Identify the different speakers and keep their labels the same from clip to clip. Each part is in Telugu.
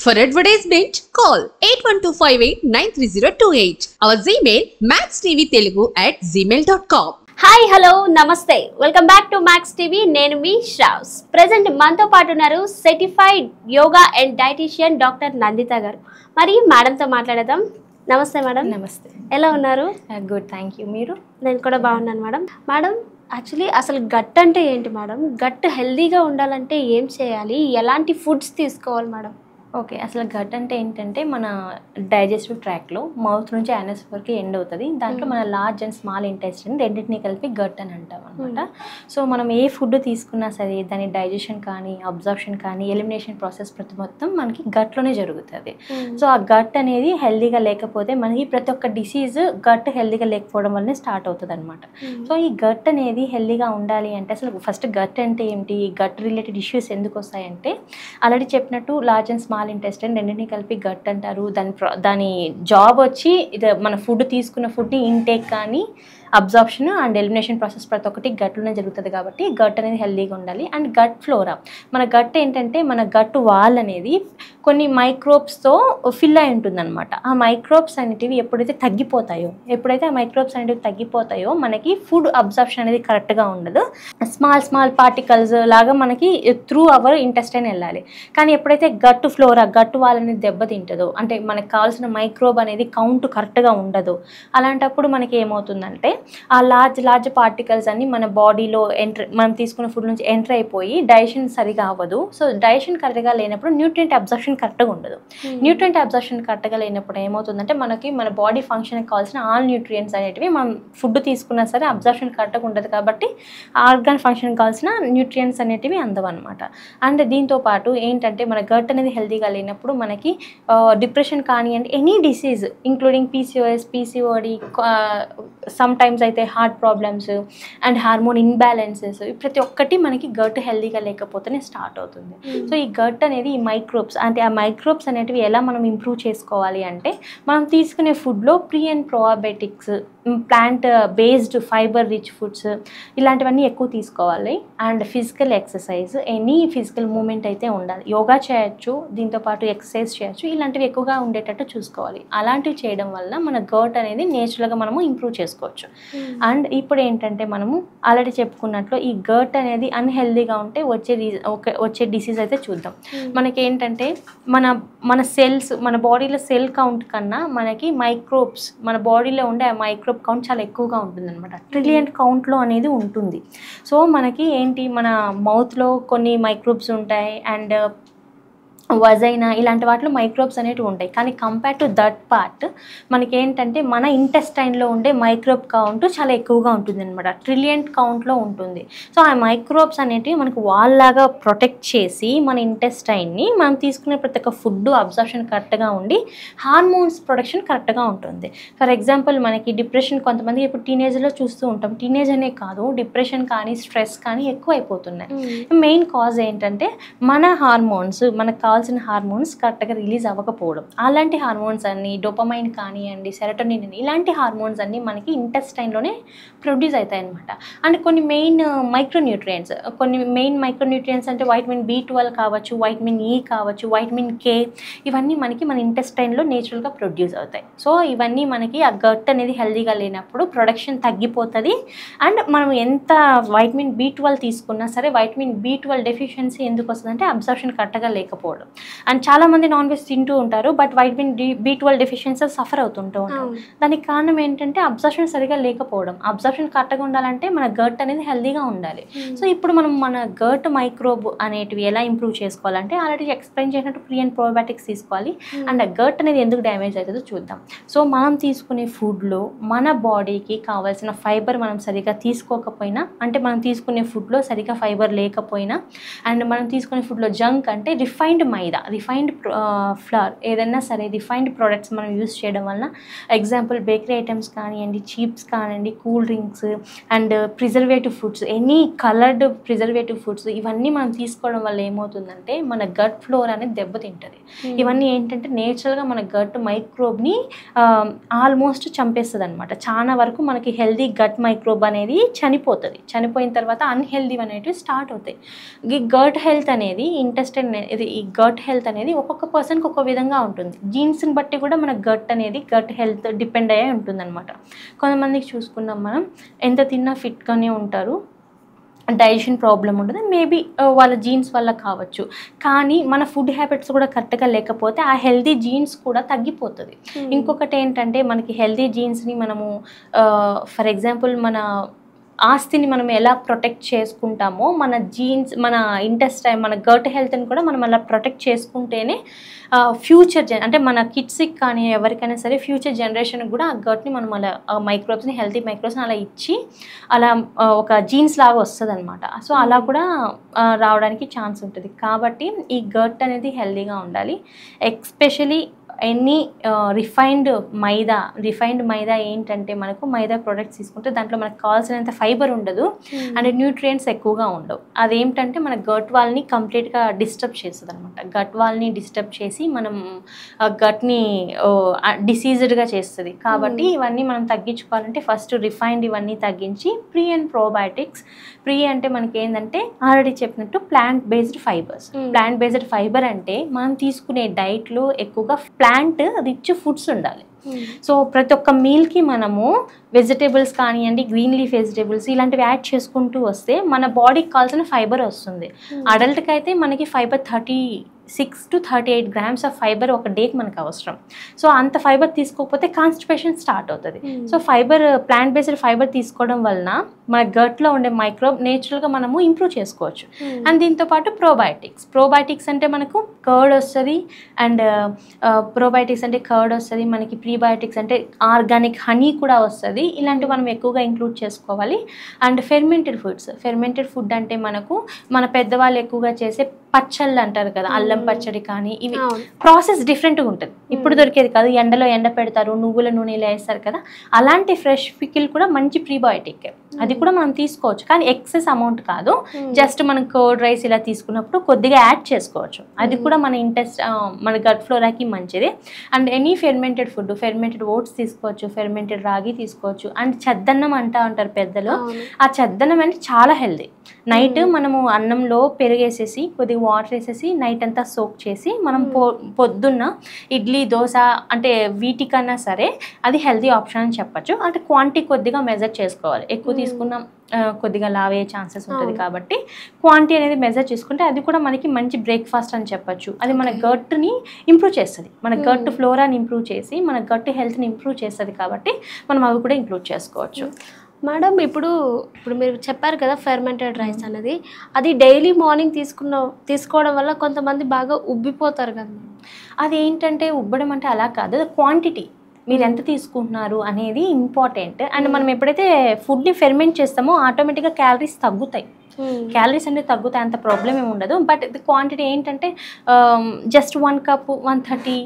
Speaker 1: For advertisement, call 8125893028. Our Gmail maxtvtelugu@gmail.com.
Speaker 2: Hi hello నమస్తే welcome back to Max TV. నేను మీ శ్రావ్స్. ప్రెసెంట్ మనతో పాటు ఉన్నారు certified yoga and dietitian doctor Nandita గారు. మరి మేడంతో మాట్లాడదాం. నమస్తే మేడం.
Speaker 3: నమస్తే.
Speaker 2: ఎలా ఉన్నారు?
Speaker 3: Good, thank you. మీరు?
Speaker 2: నేను కూడా బాగున్నాను మేడం. మేడం, యాక్చువల్లీ అసలు గట్ అంటే ఏంటి మేడం? గట్ హెల్దీగా ఉండాలంటే ఏం చేయాలి? ఎలాంటి ఫుడ్స్ తీసుకోవాలి మేడం?
Speaker 3: ఓకే, అసలు గట్ అంటే ఏంటంటే మన డైజెస్టివ్ ట్రాక్లో మౌత్ నుంచి యానస్ వరకు ఎండ్ అవుతుంది. దాంట్లో మన లార్జ్ అండ్ స్మాల్ ఇంటెస్టైన్ రెండింటిని కలిపి గట్ అని అంటాం అనమాట. సో మనం ఏ ఫుడ్ తీసుకున్నా సరే దాని డైజెషన్ కానీ అబ్జార్ప్షన్ కానీ ఎలిమినేషన్ ప్రాసెస్ మొత్తం మనకి గట్లోనే జరుగుతుంది. సో ఆ గట్ అనేది హెల్దీగా లేకపోతే మనకి ప్రతి ఒక్క డిసీజ్ గట్ హెల్దీగా లేకపోవడం వల్లనే స్టార్ట్ అవుతుంది అనమాట. సో ఈ గట్ అనేది హెల్దీగా ఉండాలి అంటే అసలు ఫస్ట్ గట్ అంటే ఏంటి, గట్ రిలేటెడ్ ఇష్యూస్ ఎందుకు వస్తాయంటే ఆల్రెడీ చెప్పినట్టు లార్జ్ అండ్ స్మాల్ ఇంటెస్టైన్ రెండింటిని కలిపి గట్ అంటారు. దాని జాబ్ వచ్చి ఇది మన ఫుడ్ తీసుకున్న ఫుడ్ ఇంటేక్ కానీ అబ్జార్ప్షన్ అండ్ ఎలిమినేషన్ ప్రాసెస్ ప్రతి ఒక్కటి గట్లోనే జరుగుతుంది. కాబట్టి గట్ అనేది హెల్దీగా ఉండాలి. అండ్ గట్ ఫ్లోరా, మన గట్ ఏంటంటే మన గట్ వాల్ అనేది కొన్ని మైక్రోబ్స్తో ఫిల్ అయి ఉంటుంది అనమాట. ఆ మైక్రోబ్స్ అనేటివి ఎప్పుడైతే ఆ మైక్రోబ్స్ అనేటివి తగ్గిపోతాయో మనకి ఫుడ్ అబ్జార్ప్షన్ అనేది కరెక్ట్గా ఉండదు. స్మాల్ పార్టికల్స్ లాగా మనకి త్రూ అవర్ ఇంటెస్టైన్ వెళ్ళాలి. కానీ ఎప్పుడైతే గట్ ఫ్లోరా, గట్ వాల్ అనేది దెబ్బతింటుందో, అంటే మనకు కావాల్సిన మైక్రోబ్ అనేది కౌంట్ కరెక్ట్గా ఉండదు. అలాంటప్పుడు మనకి ఏమవుతుందంటే ఆ లార్జ్ పార్టికల్స్ అన్ని మన బాడీలో మనం తీసుకున్న ఫుడ్ నుంచి ఎంటర్ అయిపోయి డైజెషన్ సరిగా అవ్వదు. సో డైజెషన్ కరెక్ట్గా లేనప్పుడు న్యూట్రియంట్ అబ్జార్ప్షన్ కరెక్ట్గా ఉండదు. న్యూట్రియంట్ అబ్జార్ప్షన్ కరెక్ట్గా లేనప్పుడు ఏమవుతుందంటే మనకి మన బాడీ ఫంక్షన్కి కావాల్సిన ఆల్ న్యూట్రియంట్స్ అనేటివి మనం ఫుడ్ తీసుకున్నా సరే అబ్జార్ప్షన్ కరెక్ట్గా ఉండదు. కాబట్టి ఆర్గాన్ ఫంక్షన్కి కావాల్సిన న్యూట్రియంట్స్ అనేటివి అందవన్నమాట. అండ్ దీంతో పాటు ఏంటంటే మన గట్ అనేది హెల్తీగా లేనప్పుడు మనకి డిప్రెషన్ కానివ్వండి, any disease including PCOD, sometimes అయితే heart problems and hormone imbalances, ప్రతి ఒక్కటి మనకి గట్ హెల్దీగా లేకపోతేనే స్టార్ట్ అవుతుంది. సో ఈ గట్ అనేది ఈ మైక్రోబ్స్, అంటే ఆ మైక్రోబ్స్ అనేటివి ఎలా మనం ఇంప్రూవ్ చేసుకోవాలి అంటే మనం తీసుకునే ఫుడ్లో pre and probiotics, plant based fibre rich foods ఇలాంటివన్నీ ఎక్కువ తీసుకోవాలి. And physical exercise, any physical movement అయితే ఉండాలి. యోగా చేయొచ్చు, దీంతోపాటు ఎక్సర్సైజ్ చేయొచ్చు, ఇలాంటివి ఎక్కువగా ఉండేటట్టు చూసుకోవాలి. అలాంటివి చేయడం వల్ల మన గట్ అనేది నేచురల్గా మనము ఇంప్రూవ్ చేసుకోవచ్చు. అండ్ ఇప్పుడు ఏంటంటే మనము ఆల్రెడీ చెప్పుకున్నట్లు ఈ గట్ అనేది అన్హెల్దీగా ఉంటే వచ్చే డిసీజ్ అయితే చూద్దాం. మనకి ఏంటంటే మన సెల్స్, మన బాడీలో సెల్ కౌంట్ కన్నా మనకి మైక్రోబ్స్, మన బాడీలో ఉండే ఆ మైక్రోబ్ కౌంట్ చాలా ఎక్కువగా ఉంటుంది అనమాట. ట్రిలియన్ కౌంట్లో అనేది ఉంటుంది. సో మనకి ఏంటి, మన మౌత్లో కొన్ని మైక్రోబ్స్ ఉంటాయి అండ్ వజైనా ఇలాంటి వాటిలో మైక్రోబ్స్ అనేటివి ఉంటాయి. కానీ కంపేర్ టు దట్ పార్ట్ మనకి ఏంటంటే మన ఇంటెస్టైన్లో ఉండే మైక్రోబ్ కౌంట్ చాలా ఎక్కువగా ఉంటుంది అనమాట. ట్రిలియన్ కౌంట్లో ఉంటుంది. సో ఆ మైక్రోబ్స్ అనేటివి మనకు వాళ్ళలాగా ప్రొటెక్ట్ చేసి మన ఇంటెస్టైన్ని మనం తీసుకునే ప్రతి ఒక్క ఫుడ్ అబ్జార్ప్షన్ కరెక్ట్గా ఉండి హార్మోన్స్ ప్రొడక్షన్ కరెక్ట్గా ఉంటుంది. ఫర్ ఎగ్జాంపుల్ మనకి డిప్రెషన్, కొంతమంది ఇప్పుడు టీనేజ్లో చూస్తూ ఉంటాం. టీనేజ్ అనే కాదు, డిప్రెషన్ కానీ స్ట్రెస్ కానీ ఎక్కువ అయిపోతున్నాయి. మెయిన్ కాజ్ ఏంటంటే మన హార్మోన్స్, మనకు కావాల్సిన హార్మోన్స్ కరెక్ట్గా రిలీజ్ అవ్వకపోవడం. అలాంటి హార్మోన్స్ అన్ని డోపమైన్ కానివ్వండి, సెరటోనిన్ అని ఇలాంటి హార్మోన్స్ అన్ని మనకి ఇంటెస్టైన్లోనే ప్రొడ్యూస్ అవుతాయి అనమాట. అండ్ కొన్ని మెయిన్ మైక్రోన్యూట్రియంట్స్ అంటే వైటమిన్ B12 కావచ్చు, వైటమిన్ E కావచ్చు, వైటమిన్ K, ఇవన్నీ మనకి మన ఇంటెస్టైన్లో నేచురల్గా ప్రొడ్యూస్ అవుతాయి. సో ఇవన్నీ మనకి ఆ గట్ అనేది హెల్దీగా లేనప్పుడు ప్రొడక్షన్ తగ్గిపోతుంది. అండ్ మనం ఎంత వైటమిన్ B12 తీసుకున్నా సరే వైటమిన్ B12 డెఫిషియన్సీ ఎందుకు వస్తుందంటే అబ్జార్ప్షన్ కరెక్ట్గా లేకపోవడం. అండ్ చాలామంది నాన్ వెజ్ తింటూ ఉంటారు, but vitamin B12 deficiency suffer అవుతుంటూ ఉంటారు. దానికి కారణం ఏంటంటే అబ్జార్ప్షన్ సరిగా లేకపోవడం. అబ్జార్ప్షన్ కరెక్ట్గా ఉండాలంటే మన గట్ అనేది హెల్దీగా ఉండాలి. సో ఇప్పుడు మనం మన గట్ మైక్రోబ్ అనేటివి ఎలా ఇంప్రూవ్ చేసుకోవాలంటే ఆల్రెడీ ఎక్స్ప్లెయిన్ చేసినట్టు ప్రీ అండ్ ప్రోబయోటిక్స్ తీసుకోవాలి. అండ్ ఆ గట్ అనేది ఎందుకు డ్యామేజ్ అవుతుందో చూద్దాం. సో మనం తీసుకునే ఫుడ్లో మన బాడీకి కావాల్సిన ఫైబర్ మనం సరిగా తీసుకోకపోయినా, అంటే మనం తీసుకునే ఫుడ్లో సరిగా ఫైబర్ లేకపోయినా, అండ్ మనం తీసుకునే ఫుడ్లో జంక్ అంటే రిఫైన్డ్ మైదా, రిఫైన్డ్ ఫ్లవర్, ఏదైనా సరే రిఫైన్డ్ ప్రోడక్ట్స్ మనం యూస్ చేయడం వలన, ఎగ్జాంపుల్ బేకరీ ఐటమ్స్ కానివ్వండి, చీప్స్ కానివ్వండి, cool drinks and preservative foods, any coloured preservative foods, ఇవన్నీ మనం తీసుకోవడం వల్ల ఏమవుతుందంటే మన గట్ ఫ్లోర్ అనేది దెబ్బతింటుంది. ఇవన్నీ ఏంటంటే నేచురల్గా మన గట్ మైక్రోబ్ని ఆల్మోస్ట్ చంపేస్తుంది అనమాట. చాలా వరకు మనకి హెల్దీ గట్ మైక్రోబ్ అనేది చనిపోతుంది. చనిపోయిన తర్వాత అన్హెల్దీ అనేటివి స్టార్ట్ అవుతాయి. ఈ గట్ హెల్త్ అనేది ఇంటెస్టైన్, ఈ గట్ గట్ హెల్త్ అనేది ఒక్కొక్క పర్సన్కి ఒక్కొక్క విధంగా ఉంటుంది. జీన్స్ని బట్టి కూడా మన గట్ హెల్త్ డిపెండ్ అయ్యే ఉంటుంది అనమాట. కొంతమందికి చూసుకున్నాం మనం ఎంత తిన్నా ఫిట్గానే ఉంటారు, డైజెషన్ ప్రాబ్లం ఉండదు, మేబీ వాళ్ళ జీన్స్ వల్ల కావచ్చు. కానీ మన ఫుడ్ హ్యాబిట్స్ కూడా కరెక్ట్గా లేకపోతే ఆ హెల్దీ జీన్స్ కూడా తగ్గిపోతుంది. ఇంకొకటి ఏంటంటే మనకి హెల్దీ జీన్స్ని మనము ఫర్ ఎగ్జాంపుల్ మన ఆస్తిని మనం ఎలా ప్రొటెక్ట్ చేసుకుంటామో మన జీన్స్, మన ఇంటెస్టైన్, మన గట్ హెల్త్ని కూడా మనం అలా ప్రొటెక్ట్ చేసుకుంటేనే ఫ్యూచర్ అంటే మన కిడ్స్కి కానీ ఎవరికైనా సరే ఫ్యూచర్ జనరేషన్కి కూడా ఆ గట్ని మనం అలా మైక్రోబ్స్ని, హెల్తీ మైక్రోబ్స్ని అలా ఇచ్చి అలా ఒక జీన్స్ లాగా వస్తుంది అనమాట. సో అలా కూడా రావడానికి ఛాన్స్ ఉంటుంది. కాబట్టి ఈ గట్ అనేది హెల్తీగా ఉండాలి. ఎస్పెషలీ ఎనీ రిఫైన్డ్ మైదా ఏంటంటే మనకు మైదా ప్రొడక్ట్స్ తీసుకుంటే దాంట్లో మనకు కావాల్సినంత ఫైబర్ ఉండదు అండ్ న్యూట్రియంట్స్ ఎక్కువగా ఉండవు. అదేంటంటే మన గట్ వాల్ని కంప్లీట్గా డిస్టర్బ్ చేస్తుంది అనమాట. గట్ వాల్ని డిస్టర్బ్ చేసి మనం గట్ని డిసీజ్డ్గా చేస్తుంది. కాబట్టి ఇవన్నీ మనం తగ్గించుకోవాలంటే ఫస్ట్ రిఫైన్డ్ ఇవన్నీ తగ్గించి ప్రీ అండ్ ప్రోబయోటిక్స్. ప్రీ అంటే మనకి ఏంటంటే ఆల్రెడీ చెప్పినట్టు plant based fibres. Plant based fibre అంటే మనం తీసుకునే డైట్లో ఎక్కువగా ప్లాంట్ రిచ్ ఫుడ్స్ ఉండాలి. సో ప్రతి ఒక్క మీల్కి మనము వెజిటేబుల్స్ కానివ్వండి, గ్రీన్ లీఫ్ వెజిటేబుల్స్ ఇలాంటివి యాడ్ చేసుకుంటూ వస్తే మన బాడీకి కావాల్సిన ఫైబర్ వస్తుంది. అడల్ట్కి అయితే మనకి fibre 36 to 38 grams of fibre ఒక డేకి మనకు అవసరం. సో అంత ఫైబర్ తీసుకోకపోతే కాన్స్టిపేషన్ స్టార్ట్ అవుతుంది. So fibre, plant based fibre తీసుకోవడం వలన మన గట్లో ఉండే మైక్రోబ్ నేచురల్గా మనము ఇంప్రూవ్ చేసుకోవచ్చు. అండ్ దీంతోపాటు ప్రోబయోటిక్స్ అంటే మనకు కర్డ్ వస్తుంది, అండ్ ప్రోబయోటిక్స్ అంటే కర్డ్ వస్తుంది, మనకి ప్రీబయోటిక్స్ అంటే ఆర్గానిక్ హనీ కూడా వస్తుంది. ఇలాంటివి మనం ఎక్కువగా ఇంక్లూడ్ చేసుకోవాలి. అండ్ ఫెర్మెంటెడ్ ఫుడ్ అంటే మనకు మన పెద్దవాళ్ళు ఎక్కువగా చేసే పచ్చళ్ళు అంటారు కదా, అల్లం పచ్చడి కానీ, ఇవి ప్రాసెస్ డిఫరెంట్గా ఉంటుంది. ఇప్పుడు దొరికేది కాదు, ఎండలో ఎండ పెడతారు, నువ్వుల నూనెలో వేస్తారు కదా, అలాంటి ఫ్రెష్ పికిల్ కూడా మంచి ప్రీబయోటిక్. అది కూడా మనం తీసుకోవచ్చు, కానీ ఎక్సెస్ అమౌంట్ కాదు. జస్ట్ మనం కర్డ్ రైస్ ఇలా తీసుకున్నప్పుడు కొద్దిగా యాడ్ చేసుకోవచ్చు. అది కూడా మన గట్ ఫ్లోరాకి మంచిది. అండ్ ఎనీ ఫెర్మెంటెడ్ ఓట్స్ తీసుకోవచ్చు, ఫెర్మెంటెడ్ రాగి తీసుకోవచ్చు. అండ్ చెద్దన్నం అంటారు పెద్దలు. ఆ చెద్దన్నం అంటే చాలా హెల్దీ. నైట్ మనము అన్నంలో పెరుగేసేసి కొద్దిగా వాటర్ వేసేసి నైట్ అంతా సోక్ చేసి మనం పొద్దున్న ఇడ్లీ, దోశ అంటే వీటికన్నా సరే అది హెల్దీ ఆప్షన్ అని చెప్పచ్చు. అంటే క్వాంటిటీ కొద్దిగా మెజర్ చేసుకోవాలి. ఎక్కువ తీసుకున్నాం కొద్దిగా లావ్ అయ్యే ఛాన్సెస్ ఉంటుంది. కాబట్టి క్వాంటిటీ అనేది మెజర్ చేసుకుంటే అది కూడా మనకి మంచి బ్రేక్ఫాస్ట్ అని చెప్పచ్చు. అది మన గట్ని ఇంప్రూవ్ చేస్తుంది, మన గట్ ఫ్లోరాని ఇంప్రూవ్ చేసి మన గట్ హెల్త్ని ఇంప్రూవ్ చేస్తుంది. కాబట్టి మనం అవి కూడా ఇంక్లూడ్ చేసుకోవచ్చు.
Speaker 2: మేడం, ఇప్పుడు మీరు చెప్పారు కదా ఫెర్మెంటెడ్ రైస్ అనేది, అది డైలీ మార్నింగ్ తీసుకోవడం వల్ల కొంతమంది బాగా ఉబ్బిపోతారు కదా.
Speaker 3: అది ఏంటంటే ఉబ్బడం అంటే అలా కాదు, క్వాంటిటీ మీరు ఎంత తీసుకుంటున్నారు అనేది ఇంపార్టెంట్. అండ్ మనం ఎప్పుడైతే ఫుడ్ని ఫెర్మెంట్ చేస్తామో ఆటోమేటిక్గా క్యాలరీస్ తగ్గుతాయి. క్యాలరీస్ అంటే తగ్గుతాయి, అంత ప్రాబ్లం ఏమి ఉండదు. బట్ క్వాంటిటీ ఏంటంటే జస్ట్ 1 cup 130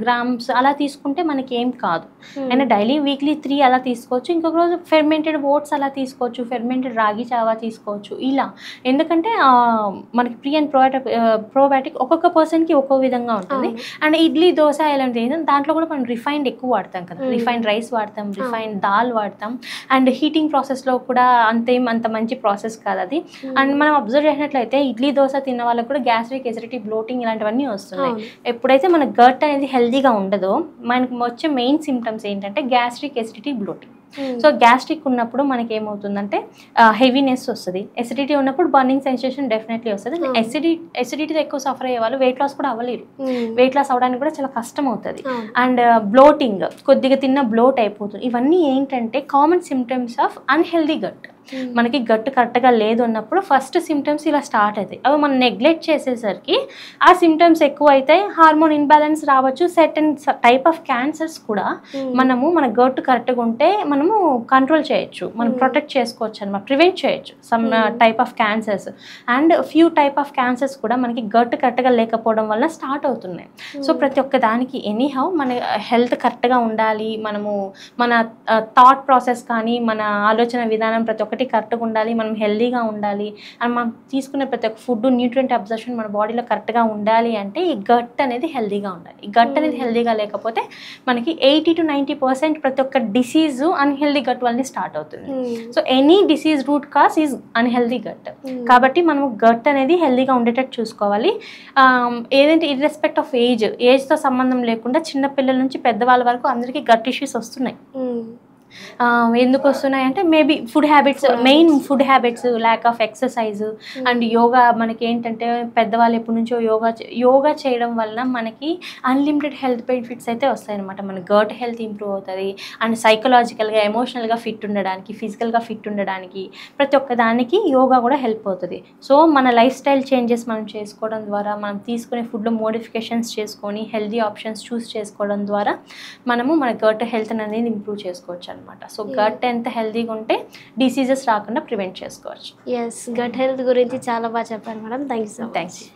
Speaker 3: grams అలా తీసుకుంటే మనకి ఏం కాదు. అయినా డైలీ వీక్లీ 3 అలా తీసుకోవచ్చు. ఇంకొక రోజు ఫెర్మెంటెడ్ ఓట్స్ అలా తీసుకోవచ్చు, ఫెర్మెంటెడ్ రాగి చావా తీసుకోవచ్చు ఇలా. ఎందుకంటే మనకి ప్రీ అండ్ ప్రోబయోటిక్ ఒక్కొక్క పర్సన్కి ఒక్కో విధంగా ఉంటుంది. అండ్ ఇడ్లీ, దోశ ఇలాంటివి దాంట్లో కూడా మనం రిఫైన్డ్ ఎక్కువ వాడతాం కదా, రిఫైన్డ్ రైస్ వాడతాం, రిఫైన్డ్ దాల్ వాడతాం. అండ్ హీటింగ్ ప్రాసెస్లో కూడా అంత మంచి ప్రాసెస్ కాదు అది. అండ్ మనం అబ్జర్వ్ చేసినట్లయితే ఇడ్లీ, దోశ తిన్న వాళ్ళకి కూడా గ్యాస్ట్రిక్, ఎసిడిటీ, బ్లోటింగ్ ఇలాంటివన్నీ వస్తున్నాయి. ఎప్పుడైతే మన గట్ అనేది హెల్దీగా ఉండదో మనకి వచ్చే మెయిన్ సిమ్టమ్స్ ఏంటంటే gastric, acidity, bloating. So gastric ఉన్నప్పుడు మనకి ఏమవుతుందంటే హెవీనెస్ వస్తుంది. ఎసిడిటీ ఉన్నప్పుడు బర్నింగ్ సెన్సేషన్ డెఫినెట్లీ వస్తుంది. ఎసిడిటీతో ఎక్కువ సఫర్ అయ్యే వాళ్ళు వెయిట్ లాస్ కూడా అవ్వలేరు. వెయిట్ లాస్ అవ్వడానికి కూడా చాలా కష్టం అవుతుంది. అండ్ బ్లోటింగ్, కొద్దిగా తిన్న బ్లోట్ అయిపోతుంది. ఇవన్నీ ఏంటంటే common symptoms of unhealthy gut. మనకి గట్ కరెక్ట్గా లేదు అన్నప్పుడు ఫస్ట్ సిమ్టమ్స్ ఇలా స్టార్ట్ అవుతాయి. అవి మనం నెగ్లెక్ట్ చేసేసరికి ఆ సిమ్టమ్స్ ఎక్కువ అవుతాయి. హార్మోన్ ఇన్బ్యాలెన్స్ రావచ్చు. సర్టెన్ టైప్ ఆఫ్ క్యాన్సర్స్ కూడా మన గట్ కరెక్ట్గా ఉంటే మనము కంట్రోల్ చేయొచ్చు, మనం ప్రొటెక్ట్ చేసుకోవచ్చు అనమాట, ప్రివెంట్ చేయొచ్చు some type of cancers. And few type of cancers కూడా మనకి గట్ కరెక్ట్గా లేకపోవడం వల్ల స్టార్ట్ అవుతున్నాయి. సో ప్రతి ఒక్క దానికి ఎనీహౌ మన హెల్త్ కరెక్ట్గా ఉండాలి. మనము మన థాట్ ప్రాసెస్ కానీ మన ఆలోచన విధానం ప్రతి ఒక్కటి ఒక్కటి కరెక్ట్గా ఉండాలి, మనం హెల్దీగా ఉండాలి అండ్ మనం తీసుకునే ప్రతి ఒక్క ఫుడ్ న్యూట్రియంట్ అబ్జర్షన్ మన బాడీలో కరెక్ట్గా ఉండాలి అంటే ఈ గట్ అనేది హెల్దీగా ఉండాలి. ఈ గట్ అనేది హెల్దీగా లేకపోతే మనకి 80 to 90% ప్రతి ఒక్క డిసీజు అన్హెల్దీ గట్ వల్ల స్టార్ట్ అవుతుంది. So any disease root cause is unhealthy gut. కాబట్టి మనం గట్ అనేది హెల్దీగా ఉండేటట్టు చూసుకోవాలి. ఏదంటే ఇర్రెస్పెక్ట్ ఆఫ్ ఏజ్తో సంబంధం లేకుండా చిన్నపిల్లల నుంచి పెద్దవాళ్ళ వరకు అందరికీ గట్ ఇష్యూస్ వస్తున్నాయి. ఎందుకు వస్తున్నాయి అంటే maybe food habits, main food habits, lack of exercise and yoga. మనకి ఏంటంటే పెద్దవాళ్ళు ఎప్పటి నుంచో యోగా చేయడం వల్ల మనకి అన్లిమిటెడ్ హెల్త్ బెనిఫిట్స్ అయితే వస్తాయన్నమాట. మన గట్ హెల్త్ ఇంప్రూవ్ అవుతుంది అండ్ సైకలాజికల్గా, ఎమోషనల్గా ఫిట్ ఉండడానికి, ఫిజికల్గా ఫిట్ ఉండడానికి ప్రతి ఒక్క దానికి యోగా కూడా హెల్ప్ అవుతుంది. సో మన లైఫ్ స్టైల్ చేంజెస్ మనం చేసుకోవడం ద్వారా, మనం తీసుకునే ఫుడ్లో మోడిఫికేషన్స్ చేసుకొని హెల్తీ ఆప్షన్స్ చూస్ చేసుకోవడం ద్వారా మనము మన గట్ హెల్త్ అనేది ఇంప్రూవ్ చేసుకోవచ్చు అనమాట. సో గట్ ఎంత హెల్తీగా ఉంటే డిసీజెస్ రాకుండా ప్రివెంట్ చేసుకోవచ్చు.
Speaker 2: ఎస్, గట్ హెల్త్ గురించి చాలా బాగా చెప్పారు madam. Thank you so much.
Speaker 3: Thank you.